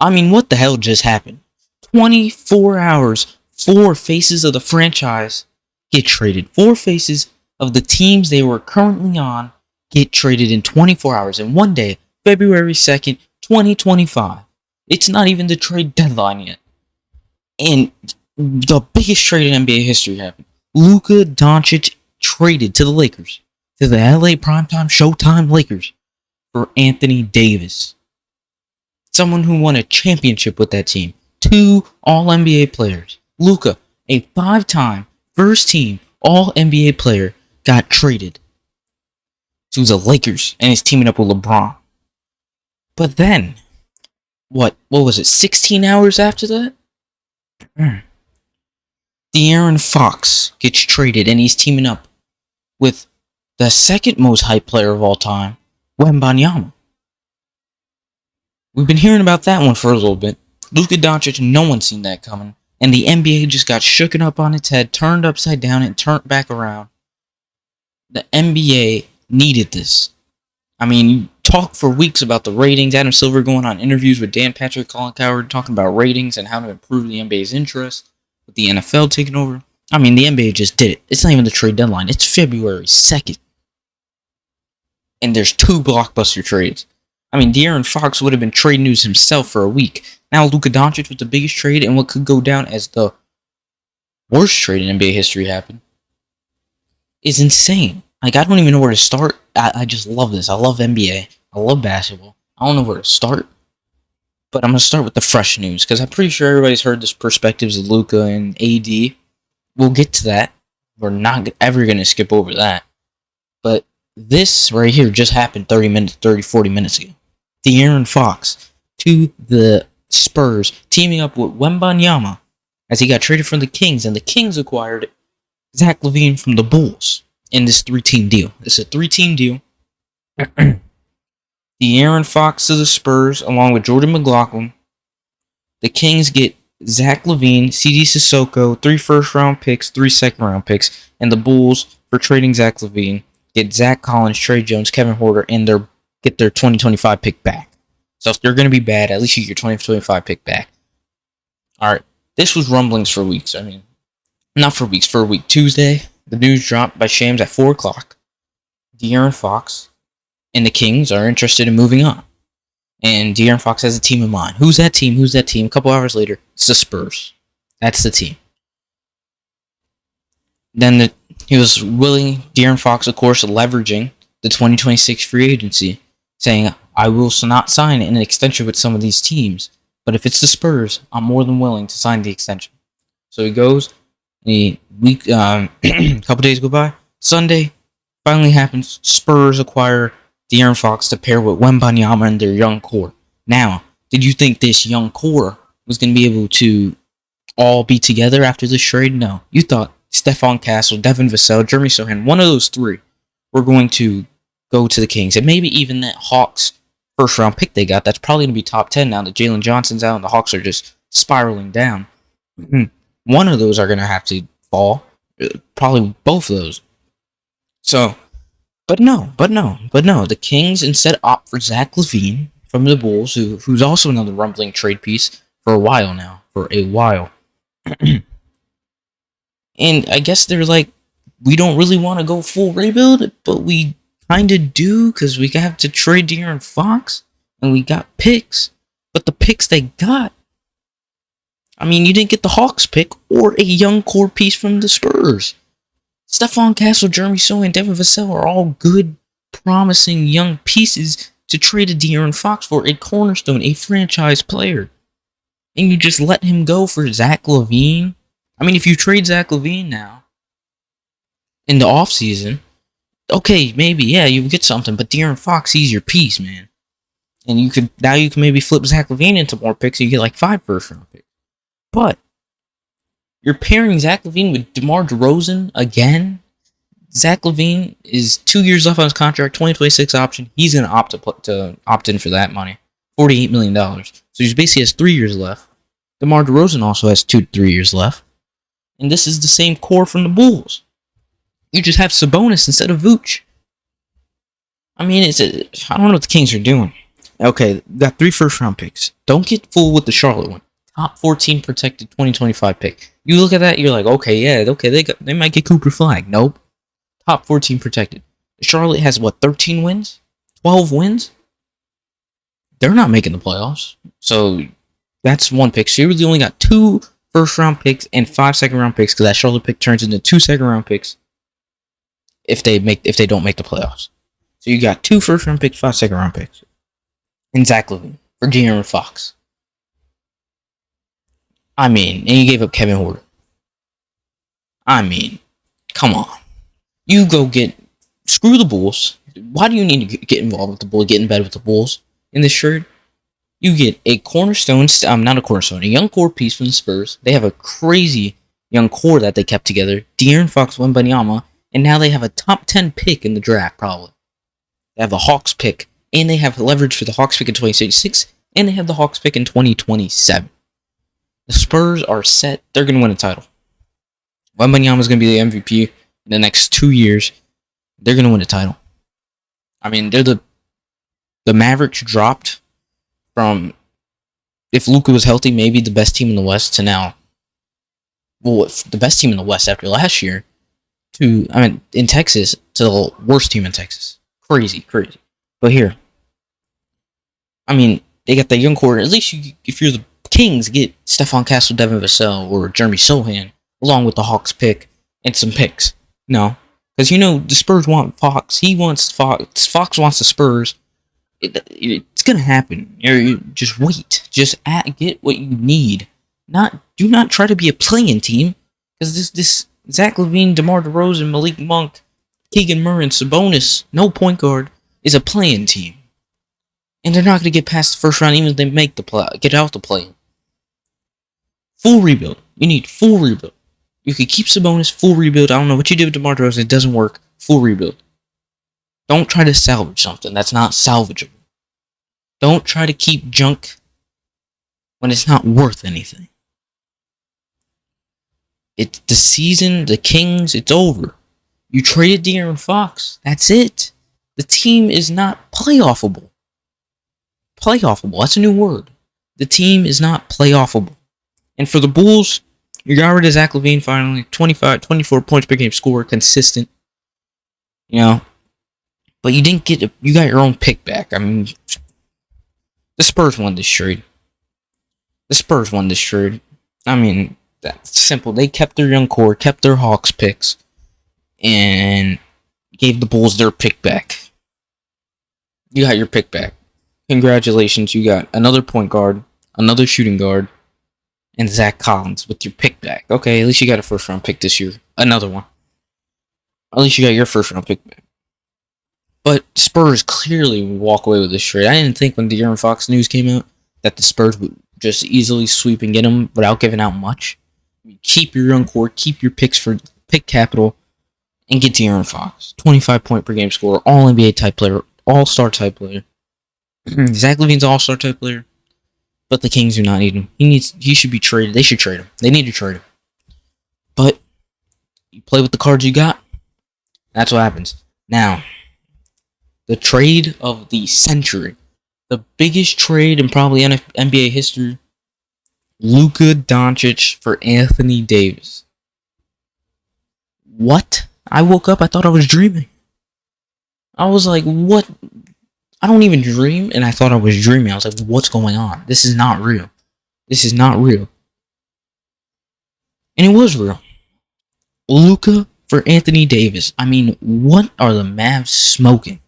I mean, what the hell just happened? 24 hours, four faces of the franchise get traded. Four faces of the teams they were currently on get traded in 24 hours. In one day, February 2nd, 2025. It's not even the trade deadline yet. And the biggest trade in NBA history happened. Luka Doncic traded to the Lakers, to the LA Primetime Showtime Lakers, for Anthony Davis. Someone who won a championship with that team. Two All-NBA players. Luka, a five-time first-team All-NBA player, got traded to the Lakers and is teaming up with LeBron. But then, what was it, 16 hours after that? De'Aaron Fox gets traded and he's teaming up with the second most hyped player of all time, Wembanyama. We've been hearing about that one for a little bit. Luka Doncic, no one's seen that coming. And the NBA just got shooken up on its head, turned upside down, and turned back around. The NBA needed this. I mean, you talk for weeks about the ratings. Adam Silver going on interviews with Dan Patrick, Colin Cowherd, talking about ratings and how to improve the NBA's interest. With the NFL taking over. I mean, the NBA just did it. It's not even the trade deadline. It's February 2nd. And there's two blockbuster trades. I mean, De'Aaron Fox would have been trade news himself for a week. Now Luka Doncic with the biggest trade and what could go down as the worst trade in NBA history happened is insane. Like, I don't even know where to start. I just love this. I love NBA. I love basketball. I don't know where to start. But I'm going to start with the fresh news, because I'm pretty sure everybody's heard the perspectives of Luka and AD. We'll get to that. We're not ever going to skip over that. But this right here just happened 40 minutes ago. De'Aaron Fox to the Spurs, teaming up with Wembanyama as he got traded from the Kings, and the Kings acquired Zach Lavien from the Bulls in this three-team deal. It's a three-team deal. De'Aaron Fox to the Spurs, along with Jordan McLaughlin. The Kings get Zach Lavien, CD Sissoko, 3 first-round picks, 3 second-round picks, and the Bulls, for trading Zach Lavien, get Zach Collins, Trey Jones, Kevin Porter, and get their 2025 pick back. So if they're going to be bad, at least you get your 2025 pick back. Alright, this was rumblings for weeks. I mean, not for weeks, for a week. Tuesday, the news dropped by Shams at 4 o'clock. De'Aaron Fox and the Kings are interested in moving on. And De'Aaron Fox has a team in mind. Who's that team? A couple hours later, it's the Spurs. That's the team. Then he was willing, De'Aaron Fox, of course, leveraging the 2026 free agency, saying, I will not sign an extension with some of these teams, but if it's the Spurs, I'm more than willing to sign the extension. So he goes, a couple days go by, Sunday, finally happens, Spurs acquire De'Aaron Fox to pair with Wembanyama and their young core. Now, did you think this young core was going to be able to all be together after this trade? No. You thought Stephon Castle, Devin Vassell, Jeremy Sohan, one of those three were going to go to the Kings. And maybe even that Hawks first-round pick they got, that's probably going to be top 10 now that Jalen Johnson's out and the Hawks are just spiraling down. One of those are going to have to fall. Probably both of those. So, But no. The Kings instead opt for Zach Lavien from the Bulls, who's also another rumbling trade piece for a while now. And I guess they're like, we don't really want to go full rebuild, but we kind of do, because we have to trade De'Aaron Fox, and we got picks. But the picks they got, I mean, you didn't get the Hawks pick or a young core piece from the Spurs. Stephon Castle, Jeremy Sohan, and Devin Vassell are all good, promising young pieces to trade a De'Aaron Fox for, a cornerstone, a franchise player. And you just let him go for Zach Lavien? I mean, if you trade Zach Lavien now, in the offseason, okay, maybe, yeah, you get something, but De'Aaron Fox, he's your piece, man. And you can maybe flip Zach Lavien into more picks, so you get like 5 first-round picks. But you're pairing Zach Lavien with DeMar DeRozan again. Zach Lavien is 2 years left on his contract, 2026 option. He's going to opt in for that money, $48 million. So he basically has 3 years left. DeMar DeRozan also has 2 to 3 years left. And this is the same core from the Bulls. You just have Sabonis instead of Vooch. I mean, I don't know what the Kings are doing. Okay, got 3 first-round picks. Don't get fooled with the Charlotte one. Top 14 protected 2025 pick. You look at that, you're like, okay, yeah, okay, they might get Cooper Flag. Nope. Top 14 protected. Charlotte has what, 13 wins? 12 wins? They're not making the playoffs. So that's one pick. So you really only got 2 first-round picks and 5 second-round picks, because that Charlotte pick turns into 2 second-round picks if they don't make the playoffs. So you got 2 first-round picks, 5 second-round picks. And Zach Lavien for De'Aaron Fox. I mean, and you gave up Kevin Huerter. I mean, come on. You go screw the Bulls. Why do you need to get involved with the Bulls, get in bed with the Bulls in this trade? You get a cornerstone, not a cornerstone, a young core piece from the Spurs. They have a crazy young core that they kept together. De'Aaron Fox, Wembanyama, and now they have a top 10 pick in the draft, probably. They have the Hawks pick, and they have leverage for the Hawks pick in 2066, and they have the Hawks pick in 2027. The Spurs are set. They're going to win a title. Wembanyama is going to be the MVP in the next 2 years. They're going to win a title. I mean, they're the Mavericks dropped from, if Luka was healthy, maybe the best team in the West to now, well, the best team in the West after last year to, I mean, in Texas, to the worst team in Texas. Crazy. But here, I mean, they got that young core. At least if you're the Kings, get Stephon Castle, Devin Vassell, or Jeremy Sohan, along with the Hawks pick and some picks. No. Because, the Spurs want Fox. He wants Fox. Fox wants the Spurs. It's going to happen. You just wait. Just get what you need. Do not try to be a playing team. Because this Zach Lavine, DeMar DeRozan, Malik Monk, Keegan Murray, and Sabonis, no point guard, is a playing team. And they're not going to get past the first round even if they make get out the play. Full rebuild. You need full rebuild. You could keep Sabonis, full rebuild. I don't know what you did with DeMar DeRozan. It doesn't work. Full rebuild. Don't try to salvage something that's not salvageable. Don't try to keep junk when it's not worth anything. It's the season, the Kings, it's over. You traded De'Aaron Fox. That's it. The team is not playoffable. Playoffable. That's a new word. The team is not playoffable. And for the Bulls, you got rid of Zach Lavine finally. 24 points per game score, consistent. But you didn't you got your own pick back. I mean, the Spurs won this trade. I mean, that's simple. They kept their young core, kept their Hawks picks, and gave the Bulls their pick back. You got your pick back. Congratulations, you got another point guard, another shooting guard, and Zach Collins with your pick back. Okay, at least you got a first-round pick this year. Another one. At least you got your first-round pick back. But Spurs clearly walk away with this trade. I didn't think when the De'Aaron Fox news came out that the Spurs would just easily sweep and get him without giving out much. Keep your young core, keep your picks for pick capital, and get De'Aaron Fox. 25 point per game scorer, all NBA type player, all-star type player. Zach Lavine's an all-star type player, but the Kings do not need him. He should be traded. They should trade him. They need to trade him. But you play with the cards you got. That's what happens. Now, the trade of the century. The biggest trade in probably NBA history. Luka Doncic for Anthony Davis. What? I woke up, I thought I was dreaming. I was like, what? I don't even dream, and I thought I was dreaming. I was like, what's going on? This is not real. This is not real. And it was real. Luka for Anthony Davis. I mean, what are the Mavs smoking?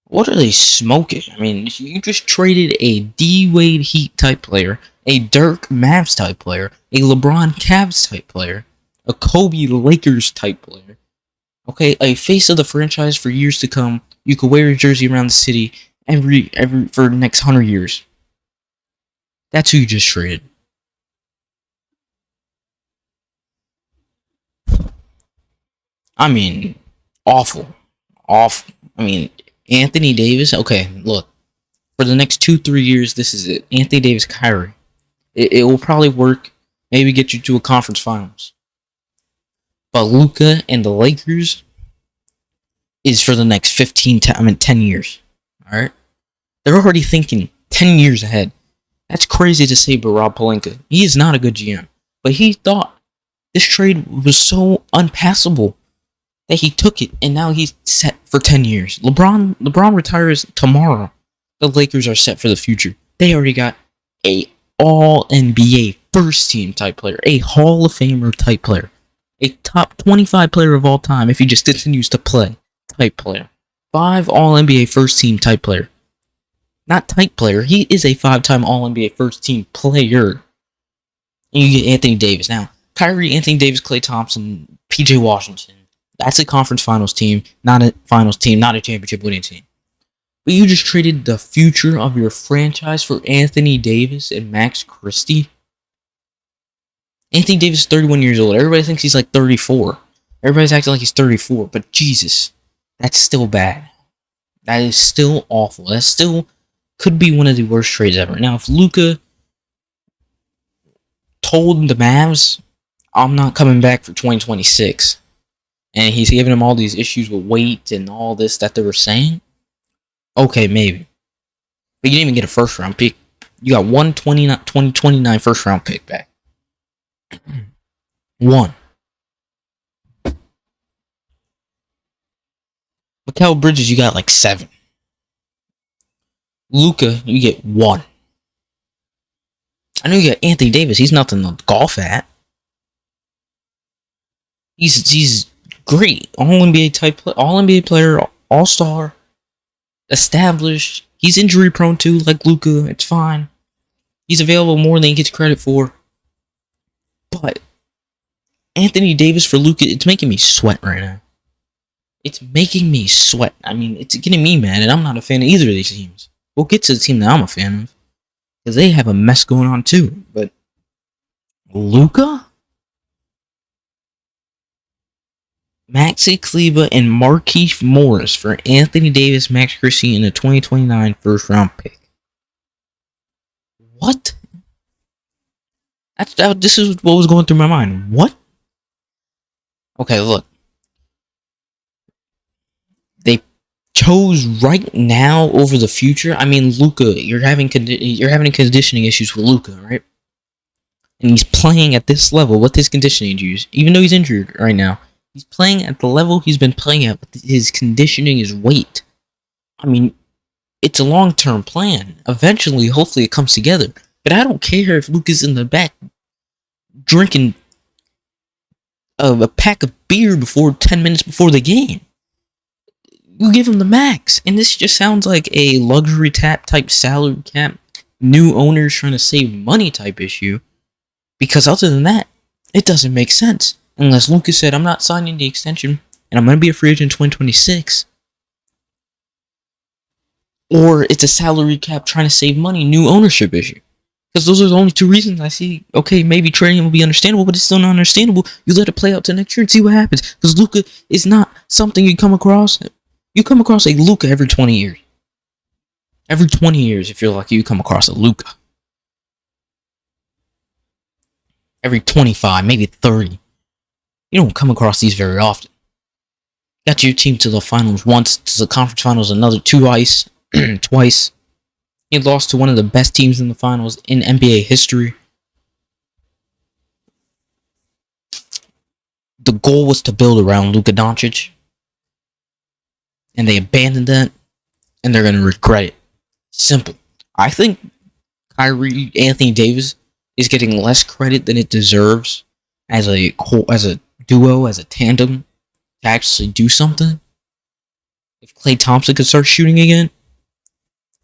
What are they smoking? I mean, you just traded a D-Wade Heat type player, a Dirk Mavs type player, a LeBron Cavs type player, a Kobe Lakers type player. Okay, a face of the franchise for years to come. You could wear your jersey around the city every for the next 100 years. That's who you just traded. I mean, awful. Awful. I mean, Anthony Davis, okay, look. For the next 2-3 years, this is it. Anthony Davis, Kyrie. It will probably work. Maybe get you to a conference finals. But Luka and the Lakers is for the next 10 years. Alright? They're already thinking 10 years ahead. That's crazy to say, but Rob Pelinka, he is not a good GM. But he thought this trade was so unpassable that he took it, and now he's set for 10 years. LeBron retires tomorrow. The Lakers are set for the future. They already got a All-NBA first-team type player, a Hall of Famer type player, a top 25 player of all time if he just continues to play type player. 5 All-NBA first-team type player. Not type player. He is a 5-time All-NBA first-team player. And you get Anthony Davis. Now, Kyrie, Anthony Davis, Klay Thompson, PJ Washington. That's a conference finals team, not a finals team, not a championship winning team. But you just traded the future of your franchise for Anthony Davis and Max Christie. Anthony Davis is 31 years old. Everybody thinks he's like 34. Everybody's acting like he's 34. But Jesus, that's still bad. That is still awful. That still could be one of the worst trades ever. Now, if Luka told the Mavs, I'm not coming back for 2026, and he's giving them all these issues with weight and all this that they were saying, okay, maybe. But you didn't even get a first round pick. You got 2029 first round pick back. One. Mikal Bridges, you got like 7. Luka, you get 1. I know you got Anthony Davis. He's nothing to golf at. He's great. All-NBA type player. All-NBA player. All-star. Established. He's injury prone too, like Luka. It's fine. He's available more than he gets credit for. But Anthony Davis for Luka, it's making me sweat right now. It's making me sweat. I mean, it's getting me mad, and I'm not a fan of either of these teams. We'll get to the team that I'm a fan of, because they have a mess going on too. But Luka, Maxi Kleber, and Markieff Morris for Anthony Davis, Max Christie, and a 2029 first round pick. What? This is what was going through my mind. What? Okay, look. They chose right now over the future. I mean, Luka, you're having conditioning issues with Luka, right? And he's playing at this level with his conditioning issues, even though he's injured right now. He's playing at the level he's been playing at with his conditioning, his weight. I mean, it's a long-term plan. Eventually, hopefully, it comes together. But I don't care if Luka's in the back drinking a pack of beer 10 minutes before the game. You give him the max. And this just sounds like a luxury tap type salary cap, new owners trying to save money type issue. Because other than that, it doesn't make sense. Unless Luka said, I'm not signing the extension, and I'm going to be a free agent in 2026. Or it's a salary cap trying to save money, new ownership issue. Because those are the only 2 reasons I see, okay, maybe trading will be understandable, but it's still not understandable. You let it play out to next year and see what happens. Because Luka is not something you come across. You come across a Luka every 20 years. Every 20 years, if you're lucky, you come across a Luka. Every 25, maybe 30. You don't come across these very often. Got your team to the finals once, to the conference finals another twice. Twice. He lost to one of the best teams in the finals in NBA history. The goal was to build around Luka Doncic. And they abandoned that. And they're going to regret it. Simple. I think Kyrie, Anthony Davis is getting less credit than it deserves as a duo, as a tandem, to actually do something. If Klay Thompson could start shooting again,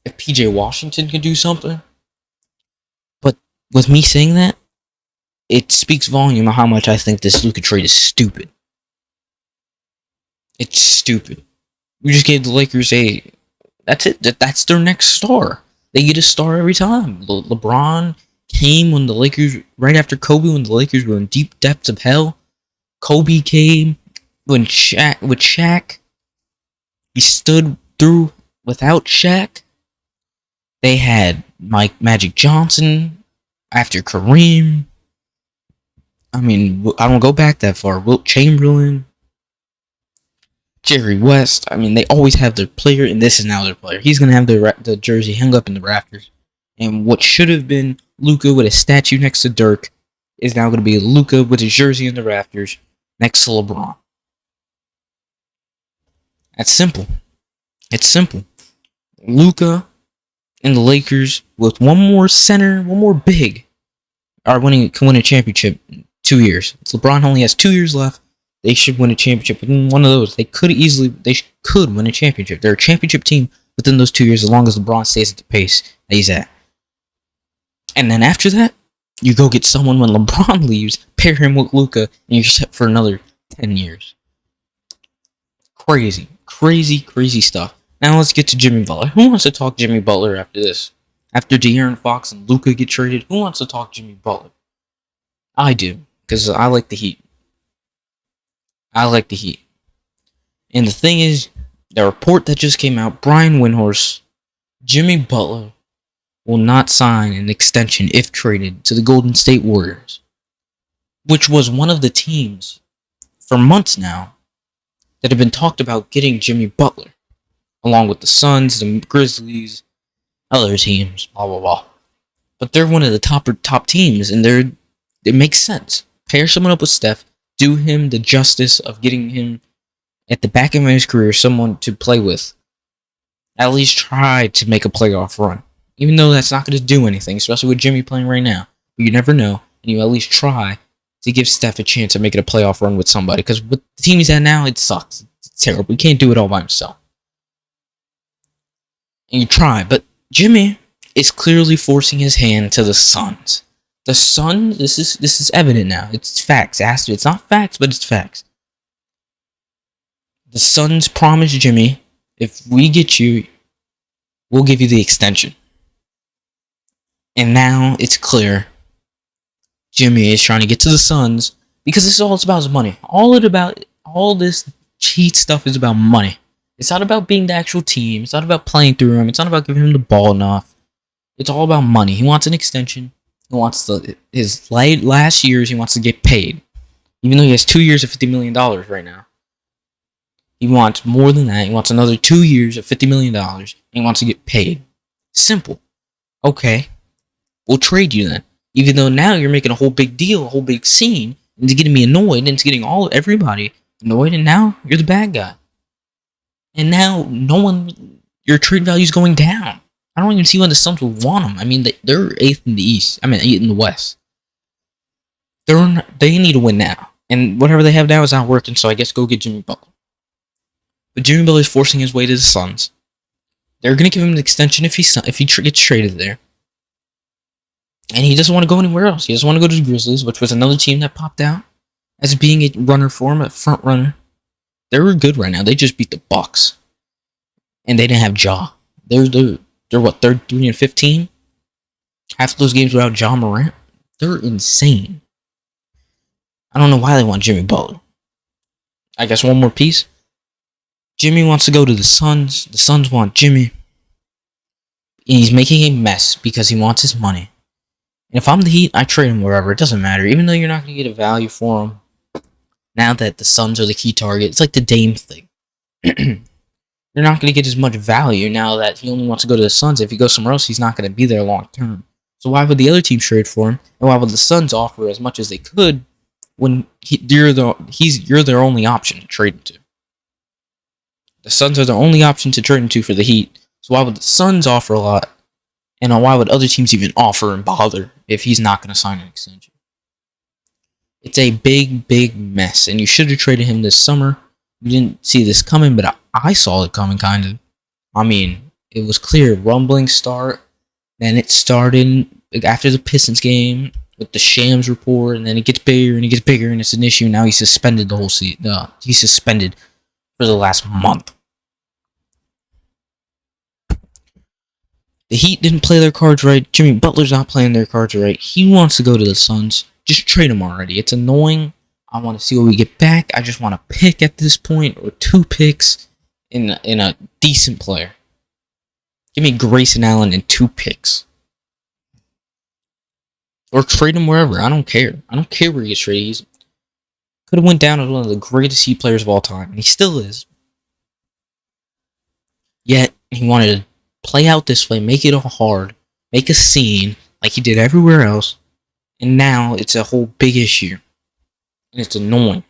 if PJ Washington could do something. But with me saying that, it speaks volume of how much I think this Luka trade is stupid. It's stupid. We just gave the Lakers that's it. That's their next star. They get a star every time. LeBron came when the Lakers, right after Kobe, when the Lakers were in deep depths of hell. Kobe came with Shaq. He stood through without Shaq. They had Magic Johnson after Kareem. I mean, I don't go back that far. Wilt Chamberlain. Jerry West. I mean, they always have their player, and this is now their player. He's gonna have the jersey hung up in the rafters, and what should have been Luka with a statue next to Dirk is now gonna be Luka with his jersey in the rafters next to LeBron. That's simple. It's simple. Luka and the Lakers with one more center, one more big, can win a championship in 2 years. LeBron only has 2 years left. They should win a championship within one of those. They could win a championship. They're a championship team within those 2 years as long as LeBron stays at the pace that he's at. And then after that, you go get someone when LeBron leaves, pair him with Luka, and you're set for another 10 years. Crazy stuff. Now let's get to Jimmy Butler. Who wants to talk Jimmy Butler after this? After De'Aaron Fox and Luka get traded, who wants to talk Jimmy Butler? I do, because I like the Heat. And the thing is, the report that just came out, Brian Windhorst, Jimmy Butler will not sign an extension if traded to the Golden State Warriors, which was one of the teams for months now that have been talked about getting Jimmy Butler, along with the Suns, the Grizzlies, other teams, blah blah blah. But they're one of the top teams, and it makes sense. Pair someone up with Steph, do him the justice of getting him at the back end of his career someone to play with. At least try to make a playoff run, even though that's not going to do anything, especially with Jimmy playing right now. But you never know, and you at least try to give Steph a chance of making a playoff run with somebody. Because with the team he's at now, it sucks. It's terrible. He can't do it all by himself. And you try, but Jimmy is clearly forcing his hand to the Suns. The Suns, this is evident now. It's facts. It's not facts, but it's facts. The Suns promised Jimmy, if we get you, we'll give you the extension. And now it's clear Jimmy is trying to get to the Suns because this is all it's about is money. All this cheat stuff is about money. It's not about being the actual team. It's not about playing through him. It's not about giving him the ball enough. It's all about money. He wants an extension. He wants his last years. He wants to get paid, even though he has 2 years of $50 million right now. He wants more than that. He wants another 2 years of $50 million. And he wants to get paid. Simple. Okay, we'll trade you then. Even though now you're making a whole big deal, a whole big scene, and it's getting me annoyed, and it's getting everybody annoyed, and now you're the bad guy. And now your trade value is going down. I don't even see when the Suns would want him. I mean, they're 8th in the East. 8th in the West. They need to win now. And whatever they have now is not working, so I guess go get Jimmy Butler. But Jimmy Butler is forcing his way to the Suns. They're going to give him an extension if he gets traded there. And he doesn't want to go anywhere else. He doesn't want to go to the Grizzlies, which was another team that popped out as being a runner for him, a front runner. They were good right now. They just beat the Bucks. And they didn't have Ja. They're what, 33 and 15? Half of those games without Ja Morant? They're insane. I don't know why they want Jimmy Butler. I guess one more piece. Jimmy wants to go to the Suns. The Suns want Jimmy. And he's making a mess because he wants his money. And if I'm the Heat, I trade him wherever. It doesn't matter. Even though you're not going to get a value for him. Now that the Suns are the key target. It's like the Dame thing. You're not going to get as much value now that he only wants to go to the Suns. If he goes somewhere else, he's not going to be there long term. So why would the other team trade for him? And why would the Suns offer as much as they could when you're their only option to trade him to? The Suns are the only option to trade him to for the Heat. So why would the Suns offer a lot? And why would other teams even offer and bother if he's not going to sign an extension? It's a big mess. And you should have traded him this summer. You didn't see this coming, but I saw it coming, kind of. I mean, it was clear. Rumbling start. Then it started after the Pistons game with the Shams report. And then it gets bigger and it gets bigger. And it's an issue. Now he's suspended the whole season. He's suspended for the last month. The Heat didn't play their cards right. Jimmy Butler's not playing their cards right. He wants to go to the Suns. Just trade him already. It's annoying. I want to see what we get back. I just want a pick at this point, or 2 picks in a decent player. Give me Grayson Allen and 2 picks. Or trade him wherever. I don't care. I don't care where he gets traded. He could have went down as one of the greatest Heat players of all time. And he still is. Yet he wanted to play out this way, make it all hard, make a scene like he did everywhere else, and now it's a whole big issue. And it's annoying.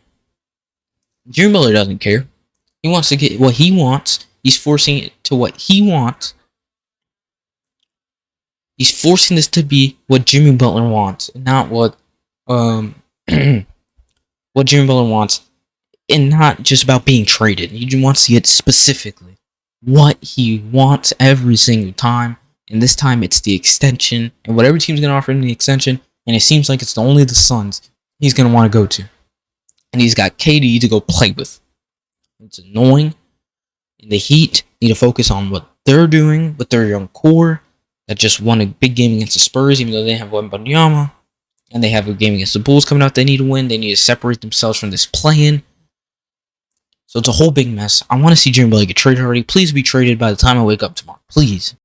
Jimmy Butler doesn't care. He wants to get what he wants. He's forcing it to what he wants. He's forcing this to be what Jimmy Butler wants, and not what what Jimmy Butler wants, and not just about being traded. He wants to get specifically what he wants every single time, and this time it's the extension, and whatever team's going to offer him the extension, and it seems like it's only the Suns he's going to want to go to. And he's got KD to go play with. It's annoying. And the Heat need to focus on what they're doing with their young core that just won a big game against the Spurs, even though they have Wemby, and they have a game against the Bulls coming up they need to win. They need to separate themselves from this play-in. So it's a whole big mess. I want to see Jimmy Butler get traded already. Please be traded by the time I wake up tomorrow. Please.